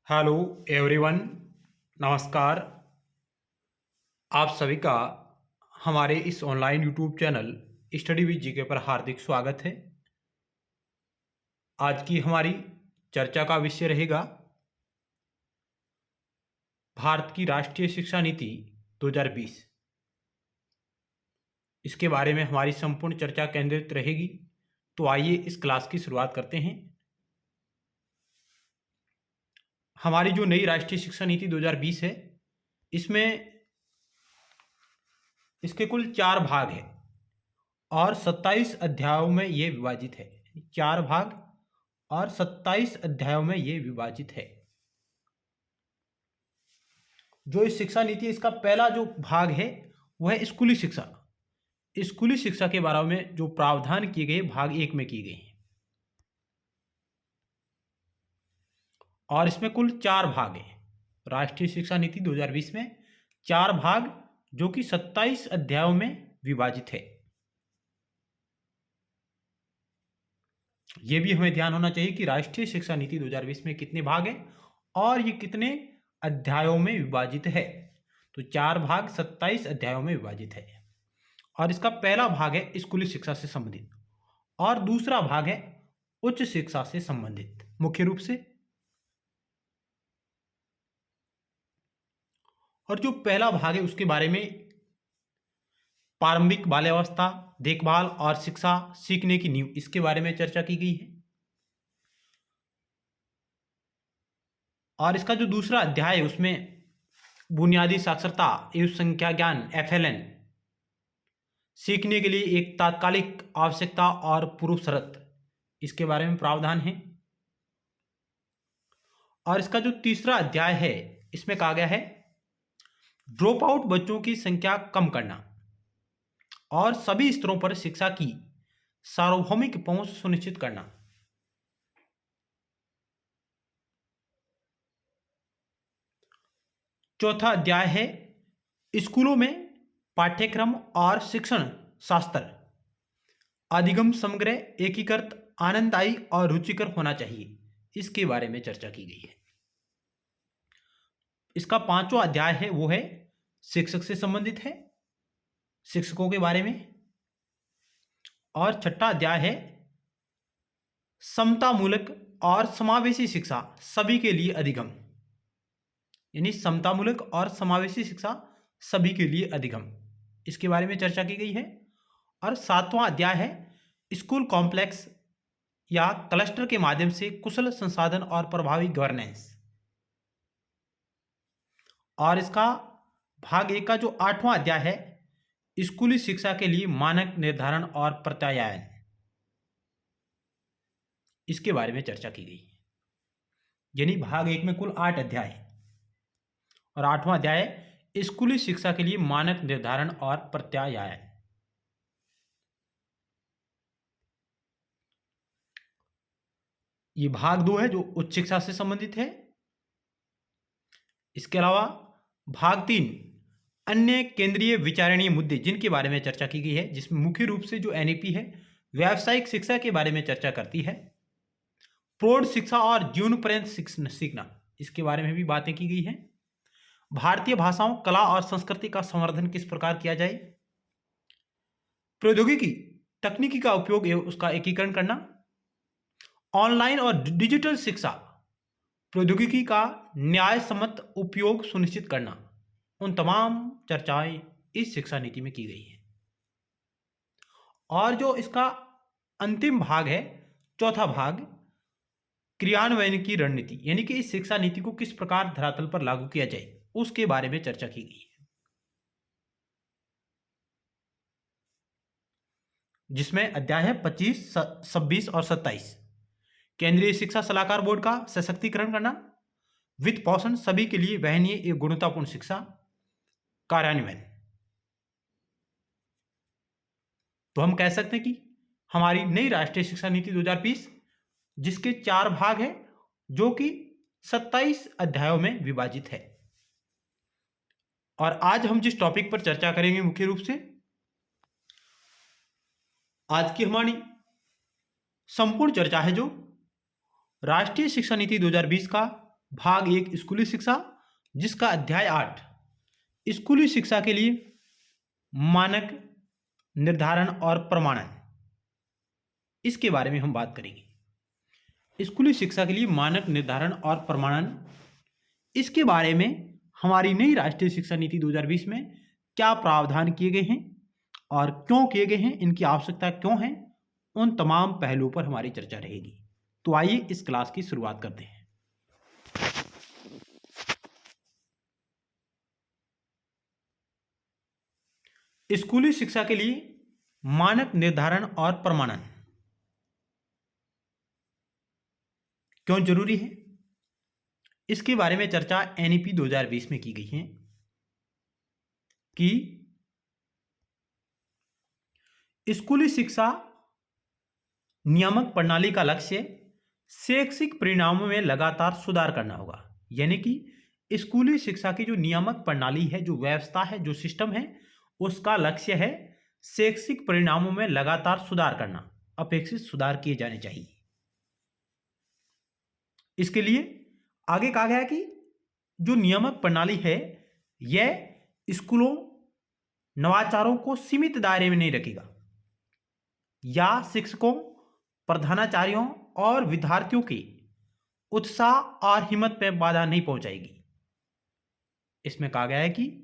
Hello everyone. नमस्कार। आप सभी का हमारे इस online YouTube channel study with GK पर हार्दिक स्वागत है। आज की हमारी चर्चा का विषय रहेगा भारत की राष्ट्रीय शिक्षा नीति 2020। इसके बारे में हमारी संपूर्ण चर्चा केंद्रित रहेगी। तो आइए इस क्लास की शुरुआत करते हैं। हमारी जो नई राष्ट्रीय शिक्षा नीति 2020 है, इसमें इसके कुल 4 भाग हैं और 27 अध्यायों में ये विभाजित है। 4 भाग और 27 अध्यायों में ये विभाजित है। जो इस शिक्षा नीति, इसका पहला जो भाग है वह है स्कूली शिक्षा। स्कूली शिक्षा के बारे में जो प्रावधान किए गए भाग 1 में किए गए हैं और इसमें कुल 4 भाग हैं। राष्ट्रीय शिक्षा नीति 2020 में 4 भाग जो कि 27 अध्यायों में विभाजित है। यह भी हमें ध्यान होना चाहिए कि राष्ट्रीय शिक्षा नीति 2020 में कितने भाग हैं और ये कितने अध्यायों में विभाजित है। तो 4 भाग 27 अध्यायों में विभाजित है और इसका पहला भाग है स्कूली शिक्षा से संबंधित और दूसरा भाग है उच्च शिक्षा से संबंधित मुख्य रूप से। और जो पहला भाग है उसके बारे में प्रारंभिक बाल्यावस्था, देखभाल और शिक्षा सीखने की नींव, इसके बारे में चर्चा की गई है। और इसका जो दूसरा अध्याय है उसमें बुनियादी साक्षरता एवं संख्या ज्ञान FLN सीखने के लिए एक तात्कालिक आवश्यकता और पूर्व शर्त, इसके बारे में प्रावधान है। और इसका जो तीसरा अध्याय है इसमें कहा गया है ड्रॉप आउट बच्चों की संख्या कम करना और सभी स्तरों पर शिक्षा की सार्वभौमिक पहुंच सुनिश्चित करना। चौथा अध्याय है स्कूलों में पाठ्यक्रम और शिक्षण शास्त्र अधिगम समग्र, एकीकृत, आनंददायी और रुचिकर होना चाहिए, इसके बारे में चर्चा की गई है। इसका 5वां अध्याय है वो है शिक्षक से संबंधित है, शिक्षकों के बारे में। और 6वां अध्याय है समतामूलक और समावेशी शिक्षा सभी के लिए अधिगम, यानी समतामूलक और समावेशी शिक्षा सभी के लिए अधिगम, इसके बारे में चर्चा की गई है। और 7वां अध्याय है स्कूल कॉम्प्लेक्स या क्लस्टर के माध्यम से कुशल संसाधन और प्रभावी गवर्नेंस। और इसका भाग 1 का जो 8वां अध्याय है स्कूली शिक्षा के लिए मानक निर्धारण और प्रत्यायन, इसके बारे में चर्चा की गई। यानी भाग 1 में कुल 8 अध्याय है और 8वां अध्याय स्कूली शिक्षा के लिए मानक निर्धारण और प्रत्यायन। ये भाग 2 है जो उच्च शिक्षा से संबंधित है। इसके अलावा भाग 3 अन्य केंद्रीय विचारणीय मुद्दे जिनके बारे में चर्चा की गई है, जिसमें मुख्य रूप से जो NEP है व्यावसायिक शिक्षा के बारे में चर्चा करती है। प्रौढ़ शिक्षा और जीवन पर्यंत सीखना, इसके बारे में भी बातें की गई हैं। भारतीय भाषाओं, कला और संस्कृति का संवर्धन किस प्रकार किया जाए, प्रौद्योगिकी तकनीकी का उपयोग एवं उसका एकीकरण करना, ऑनलाइन और डिजिटल शिक्षा प्रौद्योगिकी का न्याय सम्मत उपयोग सुनिश्चित करना, उन तमाम चर्चाएं इस शिक्षा नीति में की गई है। और जो इसका अंतिम भाग है, चौथा भाग, क्रियान्वयन की रणनीति, यानी कि इस शिक्षा नीति को किस प्रकार धरातल पर लागू किया जाए, उसके बारे में चर्चा की गई है, जिसमें अध्याय है 25, 26 और 27। केंद्रीय शिक्षा सलाहकार बोर्ड का सशक्तिकरण करना, वित्त पोषण सभी के लिए वहनीय एवं गुणवत्तापूर्ण शिक्षा कार्यान्वयन। तो हम कह सकते हैं कि हमारी नई राष्ट्रीय शिक्षा नीति 2020 जिसके 4 भाग हैं जो कि 27 अध्यायों में विभाजित है। और आज हम जिस टॉपिक पर चर्चा करेंगे मुख्य रूप से, आज की हमारी संपूर्ण चर्चा है जो राष्ट्रीय शिक्षा नीति 2020 का भाग 1 स्कूली शिक्षा, जिसका अध्याय 8 स्कूली शिक्षा के लिए मानक निर्धारण और प्रमाणन, इसके बारे में हम बात करेंगे। स्कूली शिक्षा के लिए मानक निर्धारण और प्रमाणन, इसके बारे में हमारी नई राष्ट्रीय शिक्षा नीति 2020 में क्या प्रावधान किए गए हैं और क्यों किए गए हैं, इनकी आवश्यकता क्यों है, उन तमाम पहलुओं पर हमारी चर्चा रहेगी। तो आइए इस क्लास की शुरुआत करते हैं। स्कूली शिक्षा के लिए मानक निर्धारण और प्रमाणन क्यों जरूरी है, इसके बारे में चर्चा एनईपी 2020 में की गई है कि स्कूली शिक्षा नियामक प्रणाली का लक्ष्य शैक्षिक परिणामों में लगातार सुधार करना होगा। यानी कि स्कूली शिक्षा की जो नियामक प्रणाली है, जो व्यवस्था है, जो सिस्टम है, उसका लक्ष्य है शैक्षिक परिणामों में लगातार सुधार करना, अपेक्षित सुधार किए जाने चाहिए। इसके लिए आगे कहा गया है कि जो नियामक प्रणाली है यह स्कूलों नवाचारों को सीमित दायरे में नहीं रखेगा या शिक्षकों, प्रधानाचार्यों और विद्यार्थियों के उत्साह और हिम्मत में बाधा नहीं पहुंचाएगी। इसमें कहा गया है कि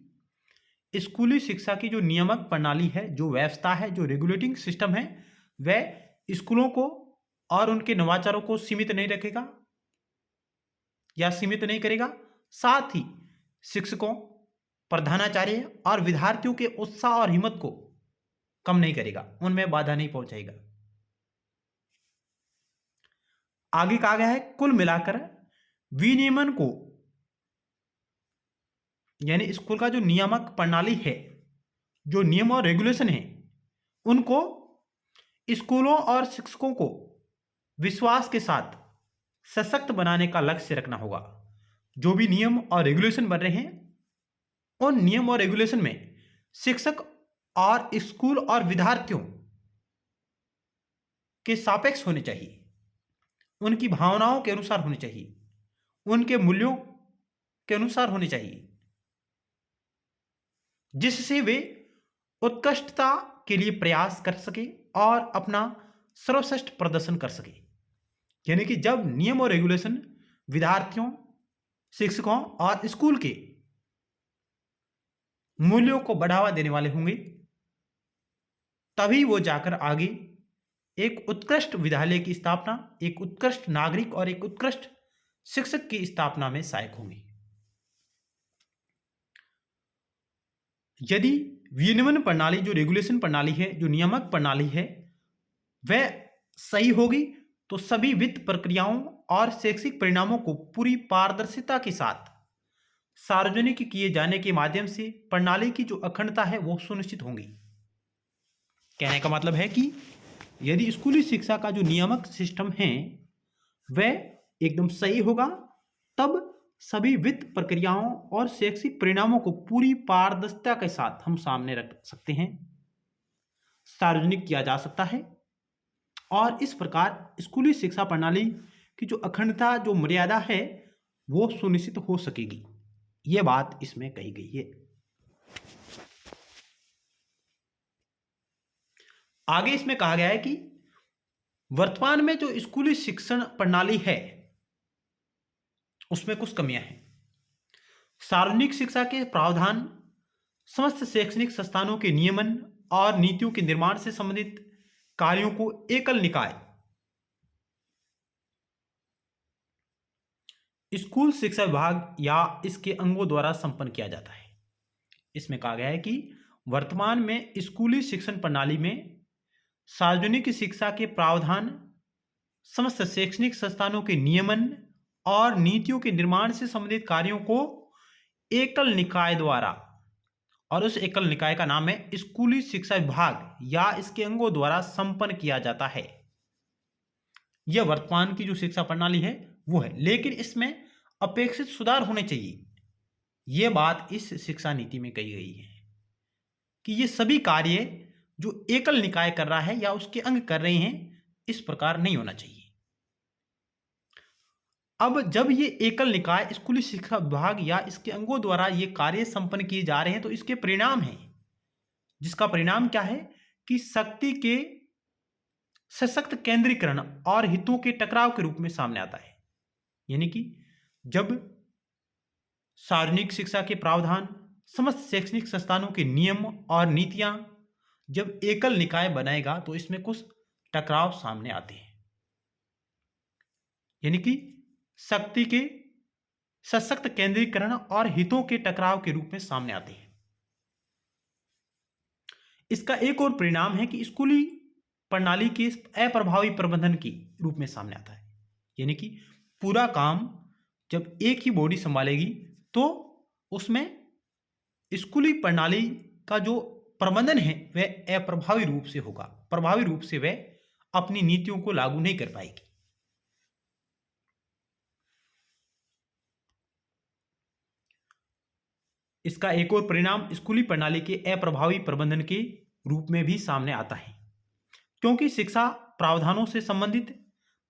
स्कूली शिक्षा की जो नियामक प्रणाली है, जो व्यवस्था है, जो रेगुलेटिंग सिस्टम है, वह स्कूलों को और उनके नवाचारों को सीमित नहीं रखेगा या सीमित नहीं करेगा, साथ ही शिक्षकों, प्रधानाचार्य और विद्यार्थियों के उत्साह और हिम्मत को कम नहीं करेगा, उनमें बाधा नहीं पहुंचाएगा। आगे कहा गया है कुल मिलाकर विनियमन को, यानी स्कूल का जो नियामक प्रणाली है, जो नियम और रेगुलेशन है, उनको स्कूलों और शिक्षकों को विश्वास के साथ सशक्त बनाने का लक्ष्य रखना होगा। जो भी नियम और रेगुलेशन बन रहे हैं, उन नियम और रेगुलेशन में शिक्षक और स्कूल और विद्यार्थियों के सापेक्ष होने चाहिए, उनकी भावनाओं के अनुसार होने चाहिए, उनके मूल्यों के अनुसार होने चाहिए, जिससे वे उत्कृष्टता के लिए प्रयास कर सके और अपना सर्वश्रेष्ठ प्रदर्शन कर सके। यानी कि जब नियम और रेगुलेशन विद्यार्थियों, शिक्षकों और स्कूल के मूल्यों को बढ़ावा देने वाले होंगे, तभी वो जाकर आगे एक उत्कृष्ट विद्यालय की स्थापना, एक उत्कृष्ट नागरिक और एक उत्कृष्ट शिक्षक की स्थापना में सहायक होंगे। यदि विनियमन प्रणाली, जो रेगुलेशन प्रणाली है, जो नियामक प्रणाली है, वह सही होगी तो सभी वित्त प्रक्रियाओं और शैक्षिक परिणामों को पूरी पारदर्शिता के साथ सार्वजनिक किए जाने के माध्यम से प्रणाली की जो अखंडता है वो सुनिश्चित होंगी। कहने का मतलब है कि यदि स्कूली शिक्षा का जो नियामक सिस्टम है वह एकदम सही होगा, तब सभी वित्त प्रक्रियाओं और शैक्षिक परिणामों को पूरी पारदर्शिता के साथ हम सामने रख सकते हैं, सार्वजनिक किया जा सकता है, और इस प्रकार स्कूली शिक्षा प्रणाली की जो अखंडता, जो मर्यादा है, वो सुनिश्चित हो सकेगी। यह बात इसमें कही गई है। आगे इसमें कहा गया है कि वर्तमान में जो स्कूली शिक्षण प्रणाली है उसमें कुछ कमियां हैं। सार्वजनिक शिक्षा के प्रावधान समस्त शैक्षणिक संस्थानों के नियमन और नीतियों के निर्माण से संबंधित कार्यों को एकल निकाय स्कूल शिक्षा विभाग या इसके अंगों द्वारा संपन्न किया जाता है। इसमें कहा गया है कि वर्तमान में स्कूली शिक्षण प्रणाली में सार्वजनिक शिक्षा के प्रावधान समस्त शैक्षणिक संस्थानों के नियमन और नीतियों के निर्माण से संबंधित कार्यों को एकल निकाय द्वारा, और उस एकल निकाय का नाम है स्कूली शिक्षा विभाग या इसके अंगों द्वारा संपन्न किया जाता है। यह वर्तमान की जो शिक्षा प्रणाली है वो है, लेकिन इसमें अपेक्षित सुधार होने चाहिए। यह बात इस शिक्षा नीति में कही गई है कि ये सभी कार्य जो एकल निकाय कर रहा है या उसके अंग कर रहे हैं, इस प्रकार नहीं होना चाहिए। अब जब ये एकल निकाय स्कूली शिक्षा विभाग या इसके अंगों द्वारा ये कार्य संपन्न किए जा रहे हैं तो इसके परिणाम हैं, जिसका परिणाम क्या है कि शक्ति के सशक्त केंद्रीकरण और हितों के टकराव के रूप में सामने आता है। यानी कि जब सार्वजनिक शिक्षा के प्रावधान, समस्त शैक्षणिक संस्थानों के नियम और नीतियां जब एकल निकाय बनाएगा तो इसमें कुछ टकराव सामने आते हैं, यानी कि शक्ति के सशक्त केंद्रीकरण और हितों के टकराव के रूप में सामने आते हैं। इसका एक और परिणाम है कि स्कूली प्रणाली के अप्रभावी प्रबंधन के रूप में सामने आता है। यानी कि पूरा काम जब एक ही बॉडी संभालेगी तो उसमें स्कूली प्रणाली का जो प्रबंधन है वह अप्रभावी रूप से होगा, प्रभावी रूप से वह अपनी नीतियों को लागू नहीं कर पाएगी। इसका एक और परिणाम स्कूली प्रणाली के अप्रभावी प्रबंधन के रूप में भी सामने आता है, क्योंकि शिक्षा प्रावधानों से संबंधित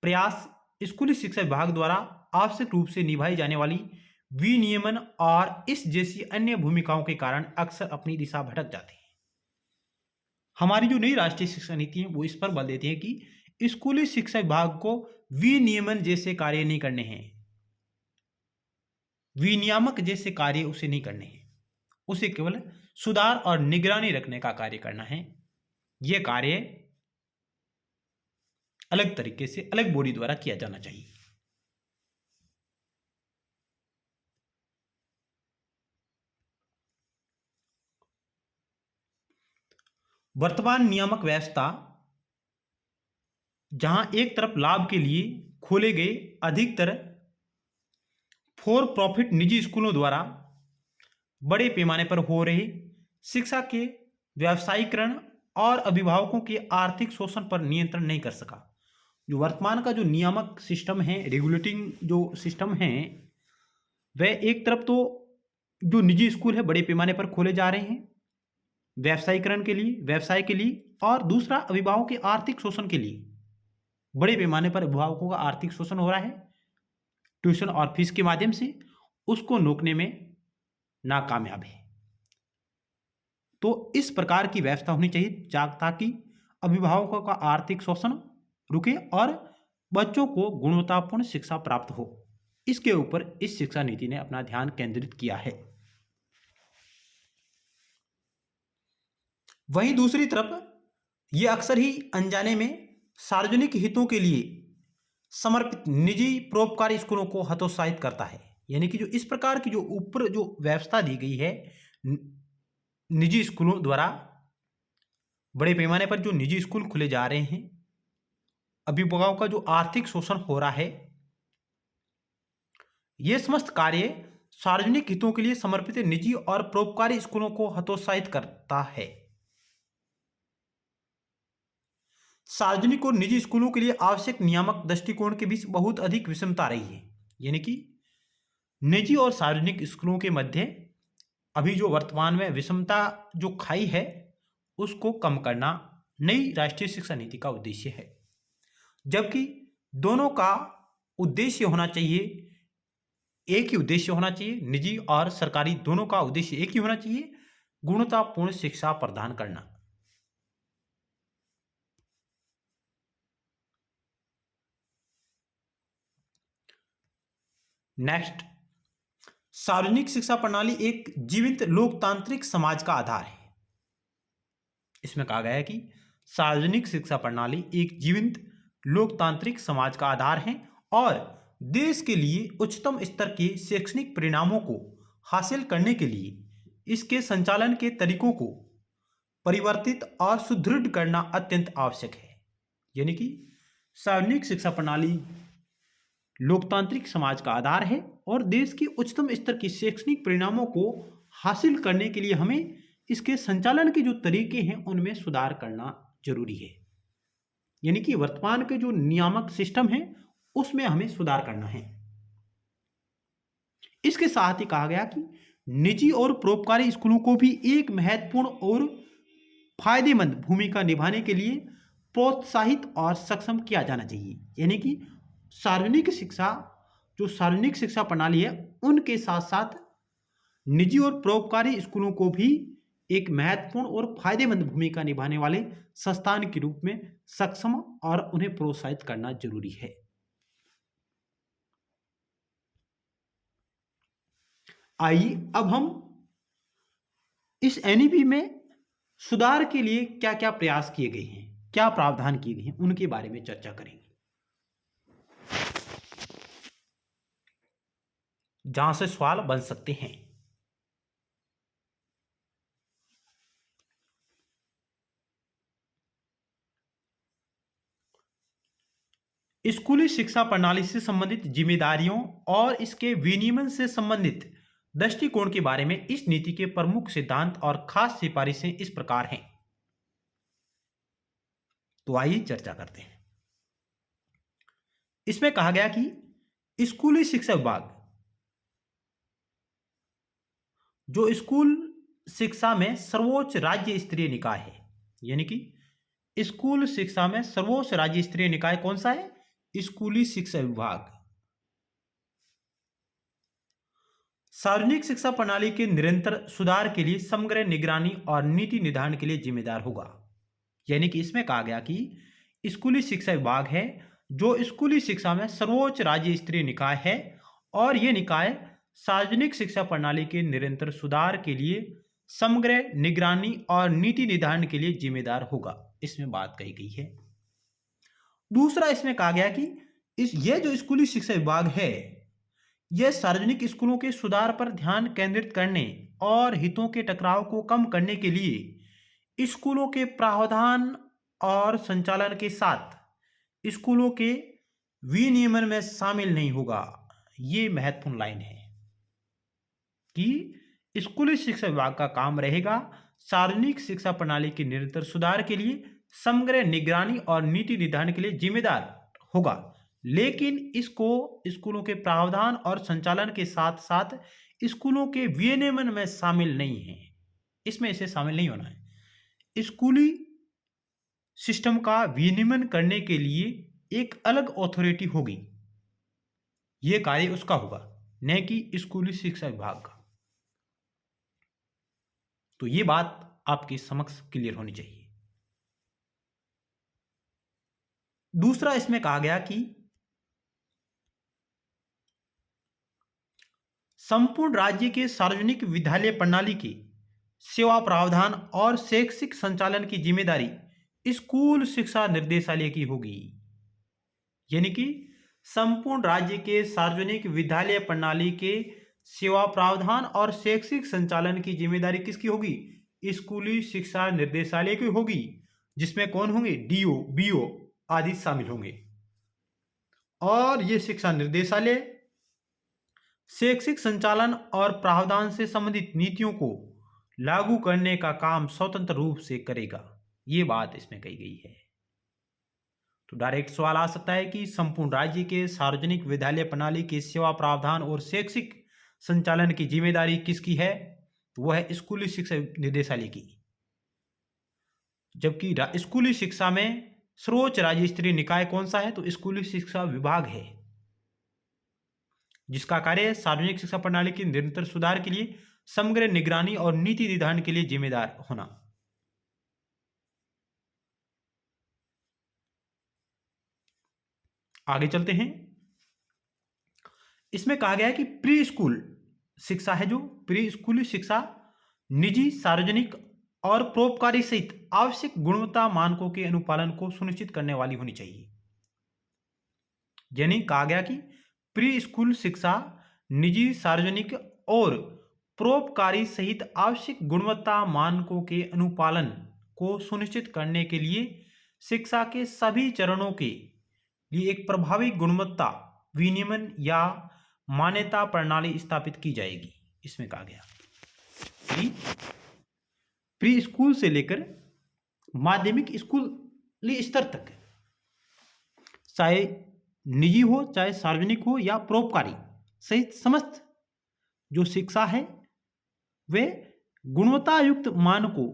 प्रयास स्कूली शिक्षा विभाग द्वारा आवश्यक रूप से निभाई जाने वाली विनियमन और इस जैसी अन्य भूमिकाओं के कारण अक्सर अपनी दिशा भटक जाते हैं। हमारी जो नई राष्ट्रीय शिक्षा नीति है वो इस पर बल देती है कि स्कूली शिक्षा विभाग को विनियमन जैसे कार्य नहीं करने हैं, विनियामक जैसे कार्य उसे नहीं करने हैं, उसे केवल सुधार और निगरानी रखने का कार्य करना है। यह कार्य अलग तरीके से अलग बॉडी द्वारा किया जाना चाहिए। वर्तमान नियामक व्यवस्था जहां एक तरफ लाभ के लिए खोले गए अधिकतर फॉर प्रॉफिट निजी स्कूलों द्वारा बड़े पैमाने पर हो रहे शिक्षा के व्यावसायीकरण और अभिभावकों के आर्थिक शोषण पर नियंत्रण नहीं कर सका। जो वर्तमान का जो नियामक सिस्टम है, रेगुलेटिंग जो सिस्टम है, वह एक तरफ तो जो निजी स्कूल है बड़े पैमाने पर खोले जा रहे हैं व्यावसायीकरण के लिए, व्यवसाय के लिए, और दूसरा अभिभावकों के आर्थिक शोषण के लिए। बड़े पैमाने पर अभिभावकों का आर्थिक शोषण हो रहा है ट्यूशन और फीस के माध्यम से, उसको रोकने में नाकामयाब है। तो इस प्रकार की व्यवस्था होनी चाहिए ताकि अभिभावकों का आर्थिक शोषण रुके और बच्चों को गुणवत्तापूर्ण शिक्षा प्राप्त हो। इसके ऊपर इस शिक्षा नीति ने अपना ध्यान केंद्रित किया है। वहीं दूसरी तरफ यह अक्सर ही अनजाने में सार्वजनिक हितों के लिए समर्पित निजी परोपकारी स्कूलों को हतोत्साहित करता है। यानी कि जो इस प्रकार की जो ऊपर जो व्यवस्था दी गई है निजी स्कूलों द्वारा, बड़े पैमाने पर जो निजी स्कूल खुले जा रहे हैं, अभिभावकों का जो आर्थिक शोषण हो रहा है, यह समस्त कार्य सार्वजनिक हितों के लिए समर्पित निजी और परोपकारी स्कूलों को हतोत्साहित करता है। सार्वजनिक और निजी स्कूलों के लिए आवश्यक नियामक दृष्टिकोण के बीच बहुत अधिक विषमता रही है। यानी कि निजी और सार्वजनिक स्कूलों के मध्य अभी जो वर्तमान में विषमता जो खाई है उसको कम करना नई राष्ट्रीय शिक्षा नीति का उद्देश्य है। जबकि दोनों का उद्देश्य होना चाहिए, एक ही उद्देश्य होना चाहिए, निजी और सरकारी दोनों का उद्देश्य एक ही होना चाहिए, गुणवत्तापूर्ण शिक्षा प्रदान करना। नेक्स्ट, सार्वजनिक शिक्षा प्रणाली एक जीवित लोकतांत्रिक समाज का आधार है। इसमें कहा गया है कि सार्वजनिक शिक्षा प्रणाली एक जीवित लोकतांत्रिक समाज का आधार है और देश के लिए उच्चतम स्तर के शैक्षणिक परिणामों को हासिल करने के लिए इसके संचालन के तरीकों को परिवर्तित और सुदृढ़ करना अत्यंत आवश्यक है। यानी कि सार्वजनिक शिक्षा प्रणाली लोकतांत्रिक समाज का आधार है और देश के उच्चतम स्तर के शैक्षणिक परिणामों को हासिल करने के लिए हमें इसके संचालन के जो तरीके हैं उनमें सुधार करना जरूरी है। यानी कि वर्तमान के जो नियामक सिस्टम है उसमें हमें सुधार करना है। इसके साथ ही कहा गया कि निजी और परोपकारी स्कूलों को भी एक महत्वपूर्ण और फायदेमंद भूमिका निभाने के लिए प्रोत्साहित और सक्षम किया जाना चाहिए। यानी कि सार्वजनिक शिक्षा जो सार्वजनिक शिक्षा प्रणाली है उनके साथ साथ निजी और परोपकारी स्कूलों को भी एक महत्वपूर्ण और फायदेमंद भूमिका निभाने वाले संस्थान के रूप में सक्षम और उन्हें प्रोत्साहित करना जरूरी है। आइए अब हम इस एनईपी में सुधार के लिए क्या क्या प्रयास किए गए हैं, क्या प्रावधान किए गए हैं, उनके बारे में चर्चा करेंगे, जहां से सवाल बन सकते हैं। स्कूली शिक्षा प्रणाली से संबंधित जिम्मेदारियों और इसके विनियमन से संबंधित दृष्टिकोण के बारे में इस नीति के प्रमुख सिद्धांत और खास सिफारिशें इस प्रकार हैं। तो आइए चर्चा करते हैं। इसमें कहा गया कि स्कूली शिक्षा विभाग जो स्कूल शिक्षा में सर्वोच्च राज्य स्तरीय निकाय है, यानी कि स्कूल शिक्षा में सर्वोच्च राज्य स्तरीय निकाय कौन सा है? स्कूली शिक्षा विभाग सार्वजनिक शिक्षा प्रणाली के निरंतर सुधार के लिए समग्र निगरानी और नीति निर्धारण के लिए जिम्मेदार होगा। यानी कि इसमें कहा गया कि स्कूली शिक्षा विभाग है जो स्कूली शिक्षा में सर्वोच्च राज्य स्तरीय निकाय है और यह निकाय सार्वजनिक शिक्षा प्रणाली के निरंतर सुधार के लिए समग्र निगरानी और नीति निर्धारण के लिए जिम्मेदार होगा। इसमें बात कही गई है। दूसरा इसमें कहा गया कि यह जो स्कूली शिक्षा विभाग है यह सार्वजनिक स्कूलों के सुधार पर ध्यान केंद्रित करने और हितों के टकराव को कम करने के लिए स्कूलों के प्रावधान और संचालन के साथ स्कूलों के विनियमन में शामिल नहीं होगा। ये महत्वपूर्ण लाइन है कि स्कूली शिक्षा विभाग का काम रहेगा सार्वजनिक शिक्षा प्रणाली के निरंतर सुधार के लिए समग्र निगरानी और नीति निर्धारण के लिए जिम्मेदार होगा, लेकिन इसको स्कूलों के प्रावधान और संचालन के साथ साथ स्कूलों के विनियमन में शामिल नहीं है। इसमें इसे शामिल नहीं होना है। स्कूली सिस्टम का विनियमन करने के लिए एक अलग अथॉरिटी होगी, यह कार्य उसका होगा, न कि स्कूली शिक्षा विभाग का। तो यह बात आपके समक्ष क्लियर होनी चाहिए। दूसरा इसमें कहा गया कि संपूर्ण राज्य के सार्वजनिक विद्यालय प्रणाली के सेवा प्रावधान और शैक्षिक संचालन की जिम्मेदारी स्कूल शिक्षा निर्देशालय की होगी। यानी कि संपूर्ण राज्य के सार्वजनिक विद्यालय प्रणाली के सेवा प्रावधान और शैक्षिक संचालन की जिम्मेदारी किसकी होगी? स्कूली शिक्षा निर्देशालय की होगी, जिसमें कौन होंगे? डीओ, बीओ आदि शामिल होंगे। और ये शिक्षा निर्देशालय शैक्षिक संचालन और प्रावधान से संबंधित नीतियों को लागू करने का काम स्वतंत्र रूप से करेगा। ये बात इसमें कही गई है। तो डायरेक्ट सवाल आ सकता है कि संपूर्ण राज्य के सार्वजनिक विद्यालय प्रणाली के सेवा प्रावधान और शैक्षिक संचालन की जिम्मेदारी किसकी है? तो वह है स्कूली शिक्षा निर्देशालय की। जबकि स्कूली शिक्षा में सर्वोच्च राज्य स्तरीय निकाय कौन सा है? तो स्कूली शिक्षा विभाग है, जिसका कार्य सार्वजनिक शिक्षा प्रणाली के निरंतर सुधार के लिए समग्र निगरानी और नीति निर्धारण के लिए जिम्मेदार होना। आगे चलते हैं। इसमें कहा गया है कि प्री स्कूल शिक्षा है, जो प्री स्कूली शिक्षा निजी, सार्वजनिक और परोपकारी सहित आवश्यक गुणवत्ता मानकों के अनुपालन को सुनिश्चित करने वाली होनी चाहिए। यानी कहा गया कि प्री स्कूल शिक्षा निजी, सार्वजनिक और परोपकारी सहित आवश्यक गुणवत्ता मानकों के अनुपालन को सुनिश्चित करने के लिए शिक्षा के सभी चरणों के लिए एक प्रभावी गुणवत्ता विनियमन या मान्यता प्रणाली स्थापित की जाएगी। इसमें कहा गया कि प्री स्कूल से लेकर माध्यमिक स्कूली स्तर तक, चाहे निजी हो, चाहे सार्वजनिक हो या परोपकारी सहित समस्त जो शिक्षा है वे गुणवत्तायुक्त मानकों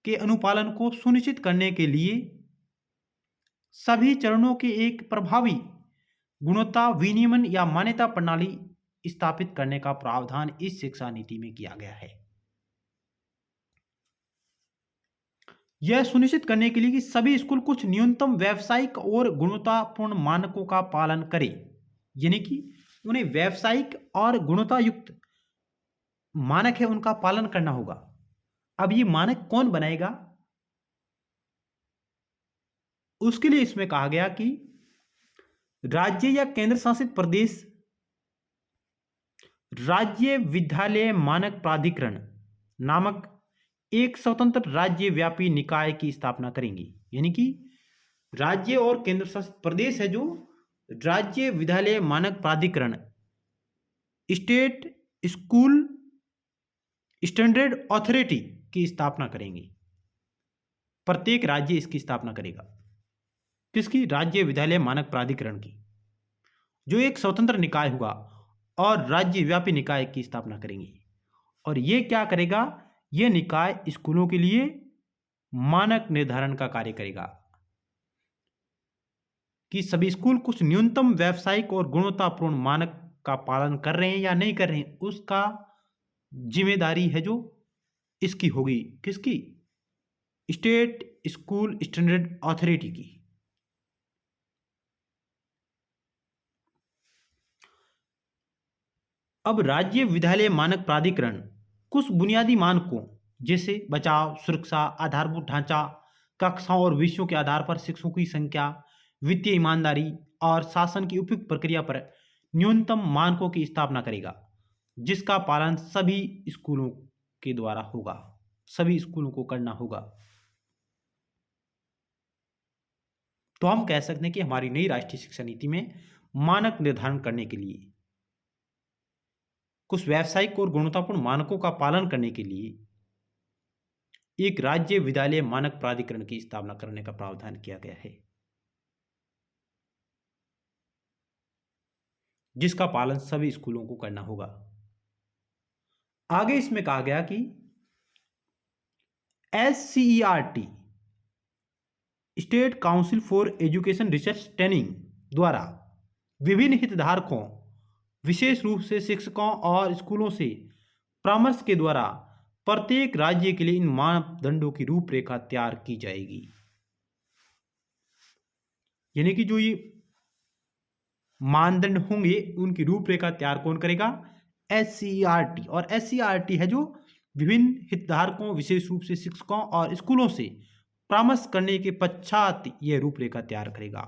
के अनुपालन को सुनिश्चित करने के लिए सभी चरणों के एक प्रभावी गुणवत्ता विनियमन या मान्यता प्रणाली स्थापित करने का प्रावधान इस शिक्षा नीति में किया गया है। यह सुनिश्चित करने के लिए कि सभी स्कूल कुछ न्यूनतम व्यावसायिक और गुणवत्तापूर्ण मानकों का पालन करें, यानी कि उन्हें व्यावसायिक और गुणवत्तायुक्त मानक है उनका पालन करना होगा। अब ये मानक कौन बनाएगा? उसके लिए इसमें कहा गया कि राज्य या केंद्र शासित प्रदेश राज्य विद्यालय मानक प्राधिकरण नामक एक स्वतंत्र राज्य व्यापी निकाय की स्थापना करेंगे। यानी कि राज्य और केंद्र शासित प्रदेश है जो राज्य विद्यालय मानक प्राधिकरण स्टेट स्कूल स्टैंडर्ड अथॉरिटी की स्थापना करेंगे। प्रत्येक राज्य इसकी स्थापना करेगा। किसकी? राज्य विद्यालय मानक प्राधिकरण की, जो एक स्वतंत्र निकाय होगा और राज्य व्यापी निकाय की स्थापना करेंगे। और ये क्या करेगा? यह निकाय स्कूलों के लिए मानक निर्धारण का कार्य करेगा कि सभी स्कूल कुछ न्यूनतम व्यावसायिक और गुणवत्तापूर्ण मानक का पालन कर रहे हैं या नहीं कर रहे हैं, उसका जिम्मेदारी है जो इसकी होगी। किसकी? स्टेट स्कूल स्टैंडर्ड अथॉरिटी की। अब राज्य विद्यालय मानक प्राधिकरण कुछ बुनियादी मानकों जैसे बचाव, सुरक्षा, आधारभूत ढांचा, कक्षाओं और विषयों के आधार पर शिक्षकों की संख्या, वित्तीय ईमानदारी और शासन की उपयुक्त प्रक्रिया पर न्यूनतम मानकों की स्थापना करेगा, जिसका पालन सभी स्कूलों के द्वारा होगा, सभी स्कूलों को करना होगा। तो हम कह सकते हैं कि हमारी नई राष्ट्रीय शिक्षा नीति में मानक निर्धारण करने के लिए, कुछ व्यावसायिक और गुणवत्तापूर्ण मानकों का पालन करने के लिए एक राज्य विद्यालय मानक प्राधिकरण की स्थापना करने का प्रावधान किया गया है, जिसका पालन सभी स्कूलों को करना होगा। आगे इसमें कहा गया कि SCERT state council for education research training द्वारा विभिन्न हितधारकों विशेष रूप से शिक्षकों और स्कूलों से परामर्श के द्वारा प्रत्येक राज्य के लिए इन मानदंडों की रूपरेखा तैयार की जाएगी। यानी कि जो ये मानदंड होंगे उनकी रूपरेखा तैयार कौन करेगा? SCERT। और SCERT है जो विभिन्न हितधारकों विशेष रूप से शिक्षकों और स्कूलों से परामर्श करने के पश्चात यह रूपरेखा तैयार करेगा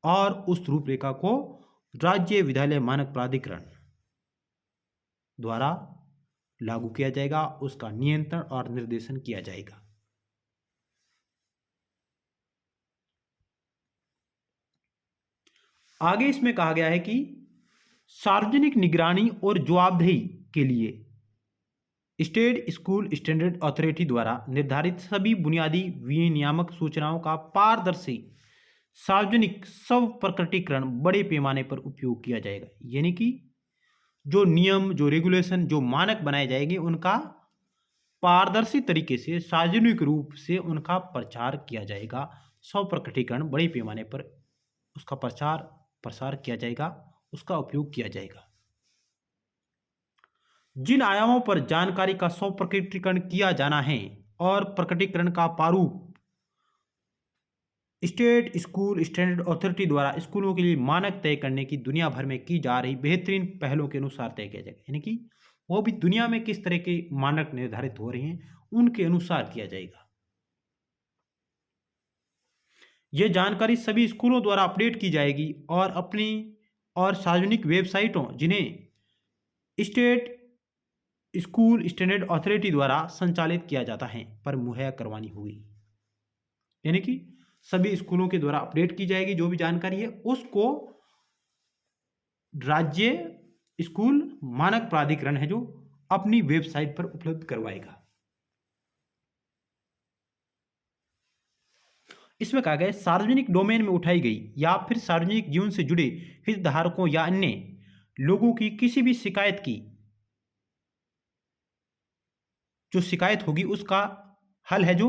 और उस रूपरेखा को राज्य विद्यालय मानक प्राधिकरण द्वारा लागू किया जाएगा, उसका नियंत्रण और निर्देशन किया जाएगा। आगे इसमें कहा गया है कि सार्वजनिक निगरानी और जवाबदेही के लिए स्टेट स्कूल स्टैंडर्ड अथॉरिटी द्वारा निर्धारित सभी बुनियादी विनियामक सूचनाओं का पारदर्शी सार्वजनिक स्व प्रकटीकरण बड़े पैमाने पर उपयोग किया जाएगा। यानी कि जो नियम, जो रेगुलेशन, जो मानक बनाए जाएंगे उनका पारदर्शी तरीके से सार्वजनिक रूप से उनका प्रचार किया जाएगा। स्व प्रकटीकरण बड़े पैमाने पर उसका प्रसार किया जाएगा, उसका उपयोग किया जाएगा। जिन आयामों पर जानकारी का स्व प्रकटीकरण किया जाना है और प्रकटीकरण का प्रारूप स्टेट स्कूल स्टैंडर्ड अथॉरिटी द्वारा स्कूलों के लिए मानक तय करने की दुनिया भर में की जा रही बेहतरीन पहलों के अनुसार तय किया जाएगा। यानी कि वो भी दुनिया में किस तरह के मानक निर्धारित हो रहे हैं उनके अनुसार किया जाएगा। यह जानकारी सभी स्कूलों द्वारा अपडेट की जाएगी और अपनी और सार्वजनिक वेबसाइटों जिन्हें स्टेट स्कूल स्टैंडर्ड अथॉरिटी द्वारा संचालित किया जाता है पर मुहैया करवानी होगी। यानी कि सभी स्कूलों के द्वारा अपडेट की जाएगी, जो भी जानकारी है उसको राज्य स्कूल मानक प्राधिकरण है जो अपनी वेबसाइट पर उपलब्ध करवाएगा। इसमें कहा गया सार्वजनिक डोमेन में उठाई गई या फिर सार्वजनिक जीवन से जुड़े हितधारकों या अन्य लोगों की किसी भी शिकायत की जो शिकायत होगी उसका हल है जो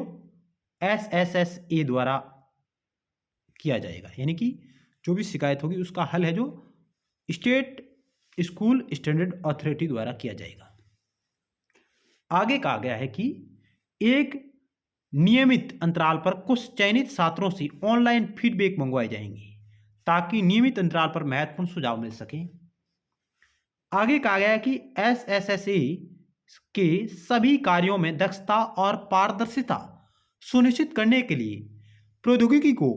SSSA द्वारा किया जाएगा। यानी कि जो भी शिकायत होगी उसका हल है जो स्टेट स्कूल स्टैंडर्ड अथॉरिटी द्वारा किया जाएगा। आगे कहा गया है कि एक नियमित अंतराल पर कुछ चयनित छात्रों से ऑनलाइन फीडबैक मंगवाए जाएंगे ताकि नियमित अंतराल पर महत्वपूर्ण सुझाव मिल सके। आगे कहा गया है कि एसएसएसए के सभी कार्यों में दक्षता और पारदर्शिता सुनिश्चित करने के लिए प्रौद्योगिकी को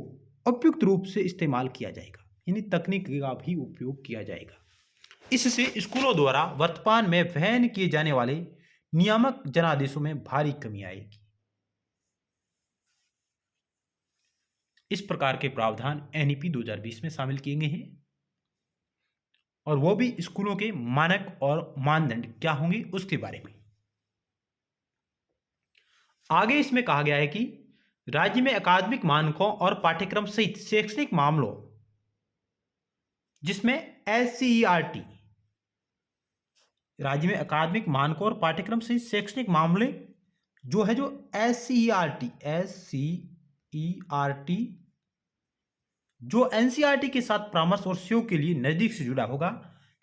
उपयुक्त रूप से इस्तेमाल किया जाएगा, यानी तकनीक का भी उपयोग किया जाएगा। इससे स्कूलों द्वारा वर्तमान में वहन किए जाने वाले नियामक जनादेशों में भारी कमी आएगी। इस प्रकार के प्रावधान एनईपी 2020 में शामिल किए गए हैं और वो भी स्कूलों के मानक और मानदंड क्या होंगे उसके बारे में। आगे इसमें कहा गया है कि राज्य में अकादमिक मानकों और पाठ्यक्रम सहित शैक्षणिक मामलों जिसमें एससीईआरटी, राज्य में अकादमिक मानकों और पाठ्यक्रम सहित शैक्षणिक मामले जो है जो एससीईआरटी जो एनसीईआरटी के साथ परामर्श और सहयोग के लिए नजदीक से जुड़ा होगा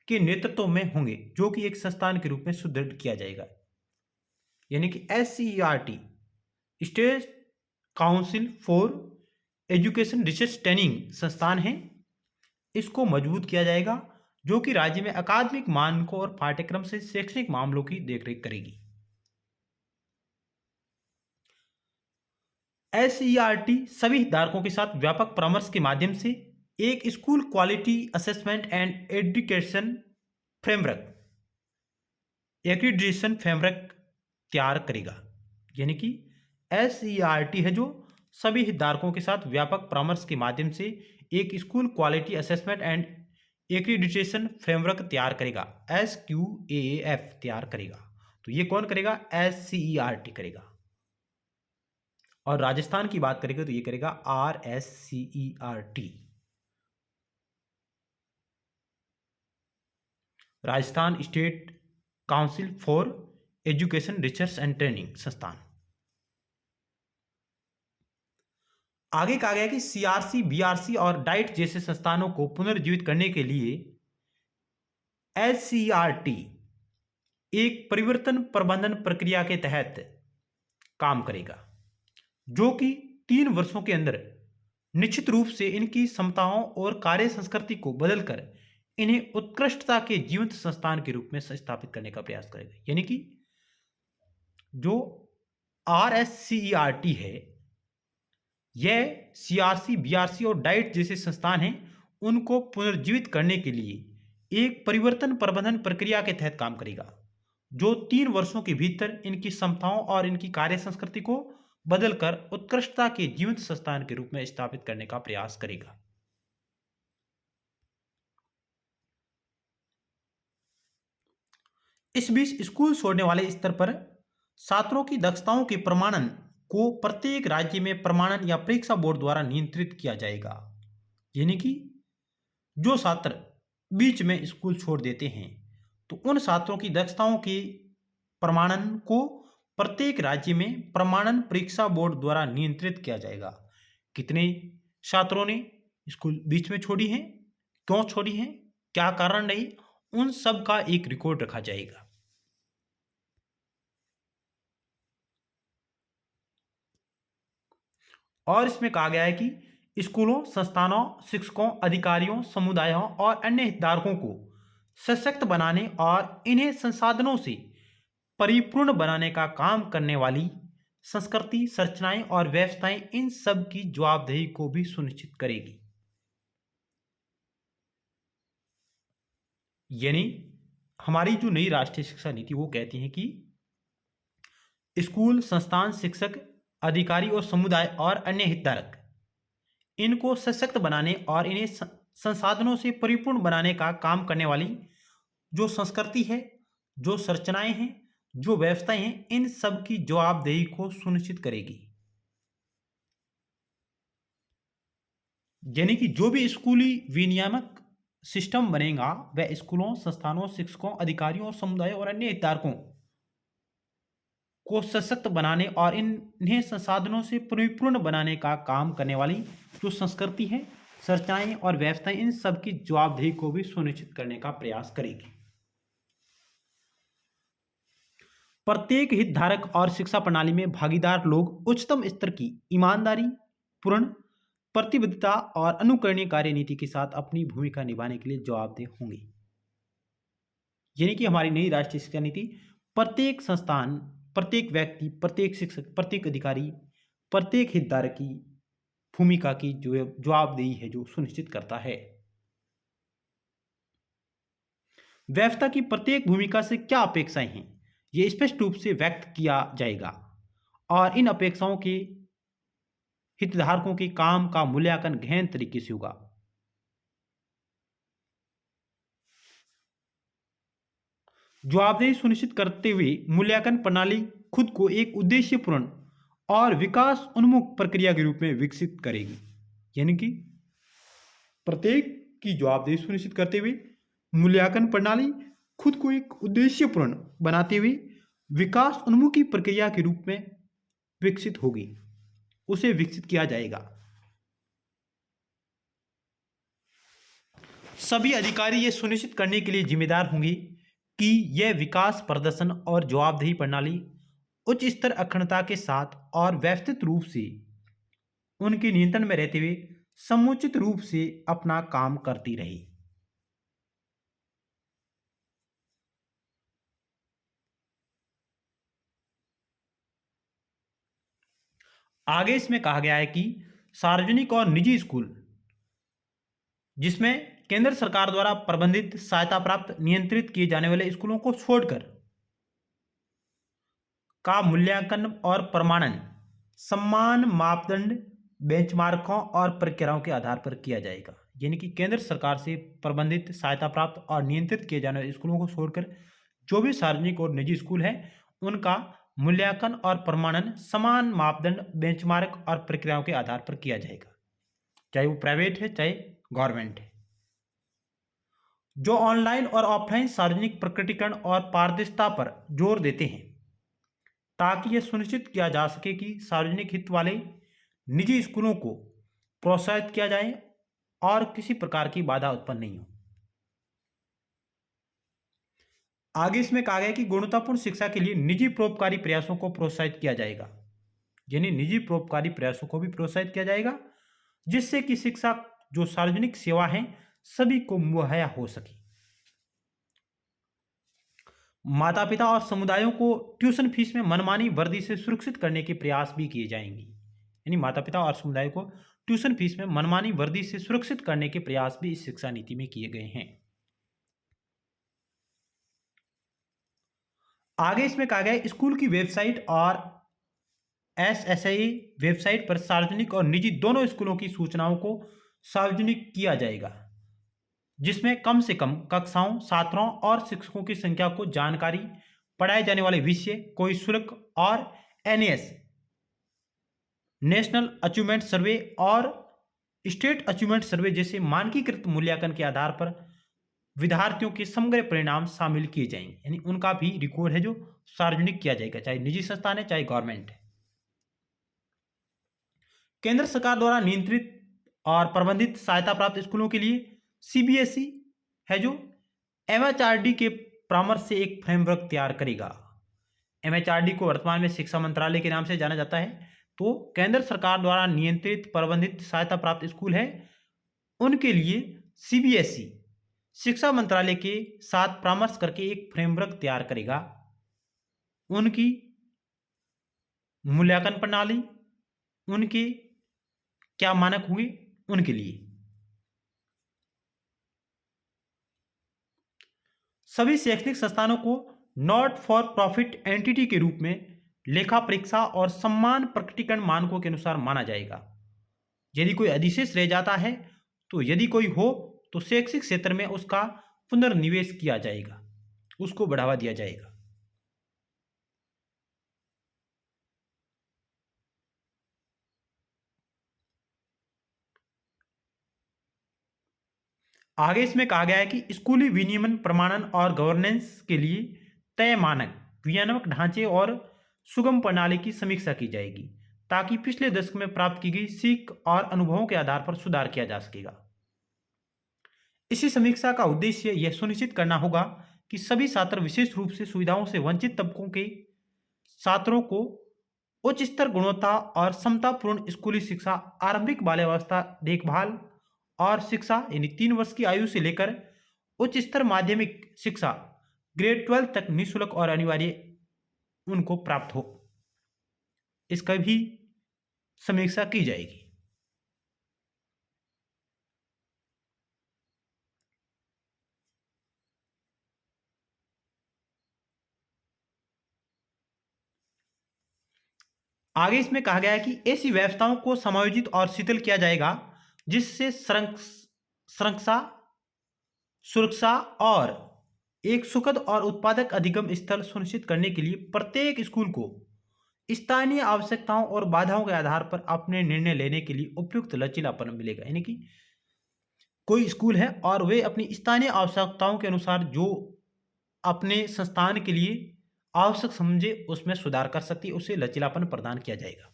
के नेतृत्व में होंगे, जो कि एक संस्थान के रूप में सुदृढ़ किया जाएगा। यानी कि SCERT state council for education research training संस्थान है, इसको मजबूत किया जाएगा जो कि राज्य में अकादमिक मानकों और पाठ्यक्रम से शैक्षणिक मामलों की देखरेख करेगी। एसईआरटी सभी हितधारकों के साथ व्यापक परामर्श के माध्यम से एक school quality assessment and education framework accreditation framework तैयार करेगा। यानी कि एसईआरटी है जो सभी हितधारकों के साथ व्यापक परामर्श के माध्यम से एक school quality assessment and accreditation framework तैयार करेगा, SQAAF तैयार करेगा। तो ये कौन करेगा? एससीईआरटी करेगा। और राजस्थान की बात करेंगे तो ये करेगा RSCERT, Rajasthan state council for education research and training संस्थान। आगे कहा गया कि CRC, BRC और डाइट जैसे संस्थानों को पुनर्जीवित करने के लिए SCERT एक परिवर्तन प्रबंधन प्रक्रिया के तहत काम करेगा, जो कि 3 वर्षों के अंदर निश्चित रूप से इनकी क्षमताओं और कार्य संस्कृति को बदलकर इन्हें उत्कृष्टता के जीवंत संस्थान के रूप में स्थापित करने का प्रयास करेगा। यानी कि जो RSCERT है, यह CRC, BRC और डाइट जैसे संस्थान हैं, उनको पुनर्जीवित करने के लिए एक परिवर्तन प्रबंधन प्रक्रिया के तहत काम करेगा, जो 3 वर्षों के भीतर इनकी क्षमताओं और इनकी कार्य संस्कृति को बदलकर उत्कृष्टता के जीवंत संस्थान के रूप में स्थापित करने का प्रयास करेगा। इस बीच स्कूल छोड़ने वाले स्तर पर छात्रों की दक्षताओं के प्रमाणन को प्रत्येक राज्य में प्रमाणन या परीक्षा बोर्ड द्वारा नियंत्रित किया जाएगा। यानी कि जो छात्र बीच में स्कूल छोड़ देते हैं तो उन छात्रों की दक्षताओं के प्रमाणन को प्रत्येक राज्य में प्रमाणन परीक्षा बोर्ड द्वारा नियंत्रित किया जाएगा। कितने छात्रों ने स्कूल बीच में छोड़ी है, क्यों छोड़ी है, क्या कारण रही, उन सब का एक रिकॉर्ड रखा जाएगा। और इसमें कहा गया है कि स्कूलों, संस्थानों, शिक्षकों, अधिकारियों, समुदायों और अन्य हितधारकों को सशक्त बनाने और इन्हें संसाधनों से परिपूर्ण बनाने का काम करने वाली संस्कृति, संरचनाएं और व्यवस्थाएं इन सब की जवाबदेही को भी सुनिश्चित करेगी। यानी हमारी जो नई राष्ट्रीय शिक्षा नीति वो कहती है कि स्कूल, संस्थान, शिक्षक, अधिकारी और समुदाय और अन्य हितधारक इनको सशक्त बनाने और इन्हें संसाधनों से परिपूर्ण बनाने का काम करने वाली जो संस्कृति है, जो संरचनाएं हैं, जो व्यवस्थाएं हैं, इन सब की जवाबदेही को सुनिश्चित करेगी। यानी कि जो भी स्कूली विनियामक सिस्टम बनेगा वह स्कूलों, संस्थानों, शिक्षकों, अधिकारियों और समुदायों और अन्य हितधारकों को सशक्त बनाने और इन्हें संसाधनों से परिपूर्ण बनाने का काम करने वाली जो संस्कृति है, चर्चाएं और व्यवस्थाएं इन सब की जवाबदेही को भी सुनिश्चित करने का प्रयास करेगी। प्रत्येक हितधारक और शिक्षा प्रणाली में भागीदार लोग उच्चतम स्तर की ईमानदारी पूर्ण प्रतिबद्धता और अनुकरणीय कार्यनीति के साथ अपनी भूमिका निभाने के लिए जवाबदेह होंगे। यानी कि हमारी नई राष्ट्रीय शिक्षा नीति प्रत्येक संस्थान, प्रत्येक व्यक्ति, प्रत्येक शिक्षक, प्रत्येक अधिकारी, प्रत्येक हितधारक की भूमिका की जो जवाबदेही है जो सुनिश्चित करता है। व्यवस्था की प्रत्येक भूमिका से क्या अपेक्षाएं हैं ये स्पष्ट रूप से व्यक्त किया जाएगा और इन अपेक्षाओं के हितधारकों के काम का मूल्यांकन गहन तरीके से होगा। जवाबदेही सुनिश्चित करते हुए मूल्यांकन प्रणाली खुद को एक उद्देश्यपूर्ण और विकास उन्मुख प्रक्रिया के रूप में विकसित करेगी। यानी कि प्रत्येक की जवाबदेही सुनिश्चित करते हुए मूल्यांकन प्रणाली खुद को एक उद्देश्यपूर्ण बनाते हुए विकास उन्मुखी प्रक्रिया के रूप में विकसित होगी, उसे विकसित किया जाएगा। सभी अधिकारी ये सुनिश्चित करने के लिए जिम्मेदार होंगे कि यह विकास प्रदर्शन और जवाबदेही प्रणाली उच्च स्तर अखंडता के साथ और व्यवस्थित रूप से उनके नियंत्रण में रहते हुए समुचित रूप से अपना काम करती रही। आगे इसमें कहा गया है कि सार्वजनिक और निजी स्कूल जिसमें केंद्र सरकार द्वारा प्रबंधित सहायता प्राप्त नियंत्रित किए जाने वाले स्कूलों को छोड़कर का मूल्यांकन और प्रमाणन समान मापदंड, बेंचमार्कों और प्रक्रियाओं के आधार पर किया जाएगा। यानी कि केंद्र सरकार से प्रबंधित सहायता प्राप्त और नियंत्रित किए जाने वाले स्कूलों को छोड़कर जो भी सार्वजनिक और निजी स्कूल हैं उनका मूल्यांकन और प्रमाणन समान मापदंड, बेंचमार्क और प्रक्रियाओं के आधार पर किया जाएगा, चाहे वो प्राइवेट है चाहे गवर्नमेंट है। जो ऑनलाइन और ऑफलाइन सार्वजनिक प्रकटीकरण और पारदर्शिता पर जोर देते हैं ताकि यह सुनिश्चित किया जा सके कि सार्वजनिक हित वाले निजी स्कूलों को प्रोत्साहित किया जाए और किसी प्रकार की बाधा उत्पन्न नहीं हो। आगे इसमें कहा गया कि गुणवत्तापूर्ण शिक्षा के लिए निजी परोपकारी प्रयासों को प्रोत्साहित किया जाएगा। यानी निजी परोपकारी प्रयासों को भी प्रोत्साहित किया जाएगा जिससे कि शिक्षा जो सार्वजनिक सेवा है सभी को मुहैया हो सके। माता पिता और समुदायों को ट्यूशन फीस में मनमानी वृद्धि से सुरक्षित करने के प्रयास भी किए जाएंगे। यानी माता पिता और समुदाय को ट्यूशन फीस में मनमानी वृद्धि से सुरक्षित करने के प्रयास भी इस शिक्षा नीति में किए गए हैं। आगे इसमें कहा गया स्कूल की वेबसाइट और SSAE वेबसाइट पर सार्वजनिक और निजी दोनों स्कूलों की सूचनाओं को सार्वजनिक किया जाएगा जिसमें कम से कम कक्षाओं, छात्रों और शिक्षकों की संख्या को जानकारी, पढ़ाए जाने वाले विषय, कोई शुल्क और NAS नेशनल अचीवमेंट सर्वे और स्टेट अचीवमेंट सर्वे जैसे मानकीकृत मूल्यांकन के आधार पर विद्यार्थियों के समग्र परिणाम शामिल किए जाएंगे। यानी उनका भी रिकॉर्ड है जो सार्वजनिक किया जाएगा, चाहे निजी संस्थान है चाहे गवर्नमेंट है। केंद्र सरकार द्वारा नियंत्रित और प्रबंधित सहायता प्राप्त स्कूलों के लिए CBSE है जो MHRD के परामर्श से एक फ्रेमवर्क तैयार करेगा। MHRD को वर्तमान में शिक्षा मंत्रालय के नाम से जाना जाता है। तो केंद्र सरकार द्वारा नियंत्रित प्रबंधित सहायता प्राप्त स्कूल है उनके लिए CBSE शिक्षा मंत्रालय के साथ परामर्श करके एक फ्रेमवर्क तैयार करेगा। उनकी मूल्यांकन प्रणाली, उनके क्या मानक होंगे उनके लिए। सभी शैक्षणिक संस्थानों को नॉट फॉर प्रॉफिट एंटिटी के रूप में लेखा परीक्षा और सम्मान प्रकटीकरण मानकों के अनुसार माना जाएगा। यदि कोई अधिशेष रह जाता है तो यदि कोई हो तो शैक्षिक क्षेत्र में उसका पुनर्निवेश किया जाएगा, उसको बढ़ावा दिया जाएगा। आगे इसमें कहा गया है कि स्कूली विनियमन, प्रमाणन और गवर्नेंस के लिए तय मानक, विनियामक ढांचे और सुगम प्रणाली की समीक्षा की जाएगी ताकि पिछले दशक में प्राप्त की गई सीख और अनुभवों के आधार पर सुधार किया जा सकेगा। इसी समीक्षा का उद्देश्य यह सुनिश्चित करना होगा कि सभी छात्र, विशेष रूप से सुविधाओं से वंचित तबकों के छात्रों को उच्च स्तर, गुणवत्ता और समतापूर्ण स्कूली शिक्षा, आरंभिक बाल्यावस्था देखभाल और शिक्षा यानी 3 वर्ष की आयु से लेकर उच्च स्तर माध्यमिक शिक्षा ग्रेड 12 तक निःशुल्क और अनिवार्य उनको प्राप्त हो। इसका भी समीक्षा की जाएगी। आगे इसमें कहा गया है कि ऐसी व्यवस्थाओं को समायोजित और शिथिल किया जाएगा जिससे सुरक्षा सुरक्षा और एक सुखद और उत्पादक अधिगम स्थल सुनिश्चित करने के लिए प्रत्येक स्कूल को स्थानीय आवश्यकताओं और बाधाओं के आधार पर अपने निर्णय लेने के लिए उपयुक्त लचीलापन मिलेगा। यानी कि कोई स्कूल है और वे अपनी स्थानीय आवश्यकताओं के अनुसार जो अपने संस्थान के लिए आवश्यक समझे उसमें सुधार कर सकती है, उसे लचीलापन प्रदान किया जाएगा।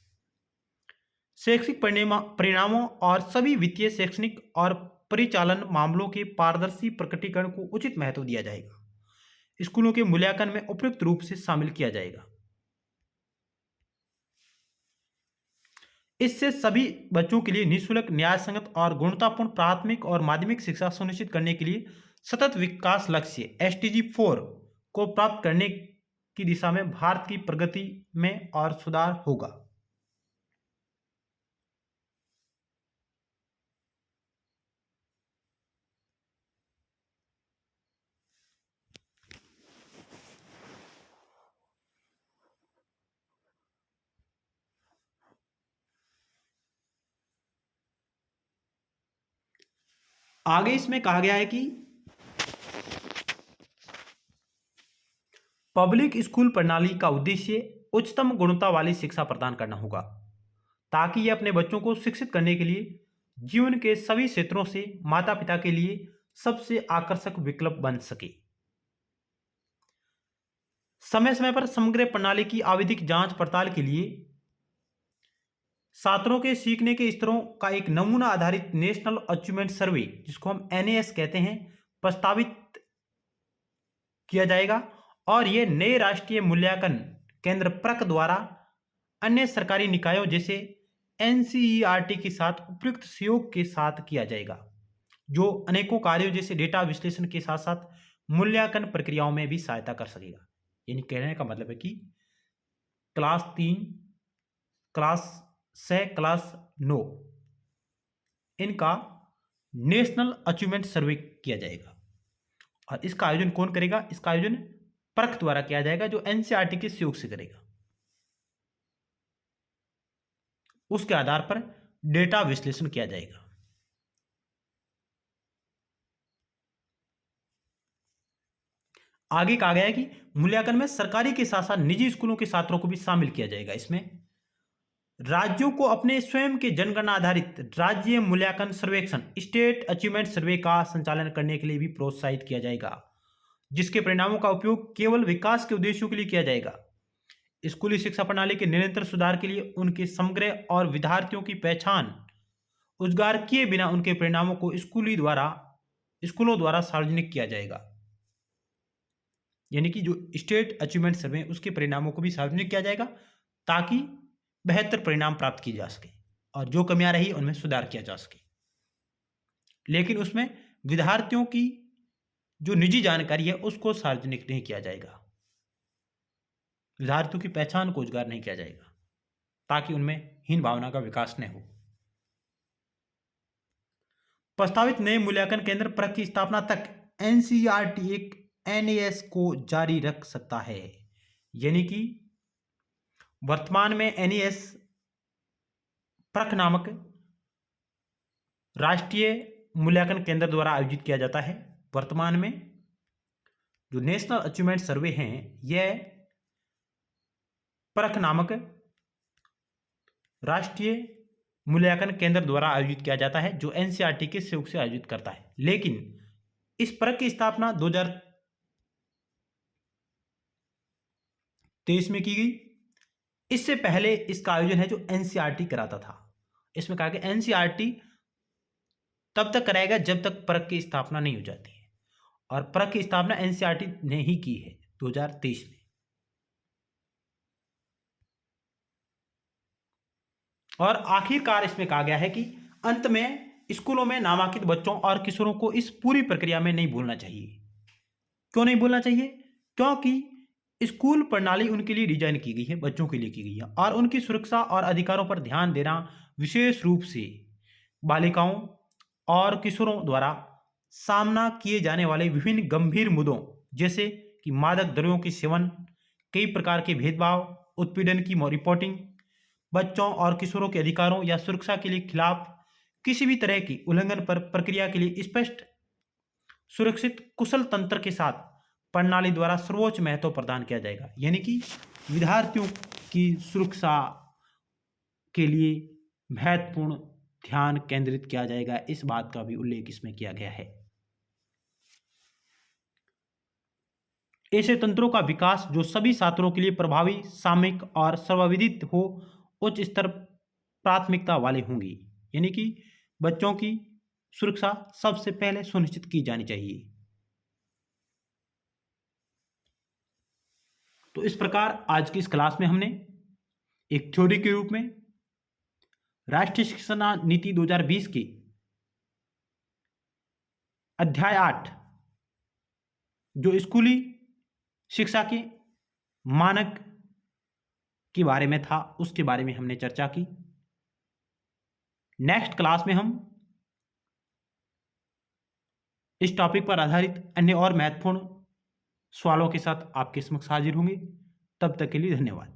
शैक्षिक परिणामों और सभी वित्तीय, शैक्षणिक और परिचालन मामलों के पारदर्शी प्रकटीकरण को उचित महत्व दिया जाएगा। स्कूलों के मूल्यांकन में उपयुक्त रूप से शामिल किया जाएगा। इससे सभी बच्चों के लिए निःशुल्क, न्यायसंगत और गुणवत्तापूर्ण प्राथमिक और माध्यमिक शिक्षा सुनिश्चित करने के लिए सतत विकास लक्ष्य SDG 4 को प्राप्त करने की दिशा में भारत की प्रगति में और सुधार होगा। आगे इसमें कहा गया है कि पब्लिक स्कूल प्रणाली का उद्देश्य उच्चतम गुणवत्ता वाली शिक्षा प्रदान करना होगा ताकि यह अपने बच्चों को शिक्षित करने के लिए जीवन के सभी क्षेत्रों से माता पिता के लिए सबसे आकर्षक विकल्प बन सके। समय समय पर समग्र प्रणाली की आवधिक जांच पड़ताल के लिए छात्रों के सीखने के स्तरों का एक नमूना आधारित नेशनल अचीवमेंट सर्वे, जिसको हम NAS कहते हैं, प्रस्तावित किया जाएगा और यह नए राष्ट्रीय मूल्यांकन केंद्र प्रक द्वारा अन्य सरकारी निकायों जैसे NCERT के साथ उपयुक्त सहयोग के साथ किया जाएगा, जो अनेकों कार्यों जैसे डेटा विश्लेषण के साथ साथ मूल्यांकन प्रक्रियाओं में भी सहायता कर सकेगा। यानी कहने का मतलब है कि क्लास 3, क्लास 6, क्लास 9 इनका नेशनल अचीवमेंट सर्वे किया जाएगा। और इसका आयोजन कौन करेगा? इसका आयोजन प्रक द्वारा किया जाएगा, जो NCERT के सहयोग से करेगा। उसके आधार पर डेटा विश्लेषण किया जाएगा। आगे कहा गया है कि मूल्यांकन में सरकारी के साथ साथ निजी स्कूलों के छात्रों को भी शामिल किया जाएगा। इसमें राज्यों को अपने स्वयं के जनगणना आधारित राज्य मूल्यांकन सर्वेक्षण स्टेट अचीवमेंट सर्वे का संचालन करने के लिए भी प्रोत्साहित किया जाएगा, जिसके परिणामों का उपयोग केवल विकास के उद्देश्यों के लिए किया जाएगा। स्कूली शिक्षा प्रणाली के निरंतर सुधार के लिए उनके समग्र और विद्यार्थियों की पहचान उजागर किए बिना उनके परिणामों को स्कूलों द्वारा सार्वजनिक किया जाएगा। यानी कि जो स्टेट अचीवमेंट सर्वे उसके परिणामों को भी सार्वजनिक किया जाएगा ताकि बेहतर परिणाम प्राप्त किए जा सके और जो कमियां रही उनमें सुधार किया जा सके। लेकिन उसमें विद्यार्थियों की जो निजी जानकारी है उसको सार्वजनिक नहीं किया जाएगा, विद्यार्थियों की पहचान को उजागर नहीं किया जाएगा ताकि उनमें हीन भावना का विकास न हो। प्रस्तावित नए मूल्यांकन केंद्र प्रक की स्थापना तक NCERT एक NAS को जारी रख सकता है। यानी कि वर्तमान में NAS प्रक नामक राष्ट्रीय मूल्यांकन केंद्र द्वारा आयोजित किया जाता है। वर्तमान में जो नेशनल अचीवमेंट सर्वे हैं यह प्रक नामक राष्ट्रीय मूल्यांकन केंद्र द्वारा आयोजित किया जाता है, जो NCERT के सहयोग से आयोजित करता है। लेकिन इस प्रक की स्थापना 2023 में की गई इससे पहले इसका आयोजन है जो एनसीईआरटी कराता था। इसमें कहा कि एनसीईआरटी तब तक कराएगा जब तक परख की स्थापना नहीं हो जाती है, और परख की स्थापना एनसीईआरटी ने ही की है 2023 में। और आखिरकार इसमें कहा गया है कि अंत में स्कूलों में नामांकित बच्चों और किशोरों को इस पूरी प्रक्रिया में नहीं भूलना चाहिए। क्यों नहीं भूलना चाहिए? क्योंकि स्कूल प्रणाली उनके लिए डिजाइन की गई है, बच्चों के लिए की गई है, और उनकी सुरक्षा और अधिकारों पर ध्यान देना विशेष रूप से बालिकाओं और किशोरों द्वारा सामना किए जाने वाले विभिन्न गंभीर मुद्दों जैसे कि मादक द्रव्यों के सेवन, कई प्रकार के भेदभाव, उत्पीड़न की रिपोर्टिंग, बच्चों और किशोरों के अधिकारों या सुरक्षा के लिए खिलाफ किसी भी तरह की उल्लंघन पर प्रक्रिया के लिए स्पष्ट, सुरक्षित, कुशल तंत्र के साथ प्रणाली द्वारा सर्वोच्च महत्व प्रदान किया जाएगा। यानी कि विद्यार्थियों की सुरक्षा के लिए महत्वपूर्ण ध्यान केंद्रित किया जाएगा। इस बात का भी उल्लेख इसमें किया गया है। ऐसे तंत्रों का विकास जो सभी छात्रों के लिए प्रभावी, सामयिक और सर्वविदित हो, उच्च स्तर प्राथमिकता वाले होंगे। यानी कि बच्चों की सुरक्षा सबसे पहले सुनिश्चित की जानी चाहिए। तो इस प्रकार आज की इस क्लास में हमने एक थ्योरी के रूप में राष्ट्रीय शिक्षा नीति 2020 की अध्याय 8 जो स्कूली शिक्षा के मानक के बारे में था, उसके बारे में हमने चर्चा की। नेक्स्ट क्लास में हम इस टॉपिक पर आधारित अन्य और महत्वपूर्ण सवालों के साथ आपके समक्ष हाजिर होंगे। तब तक के लिए धन्यवाद।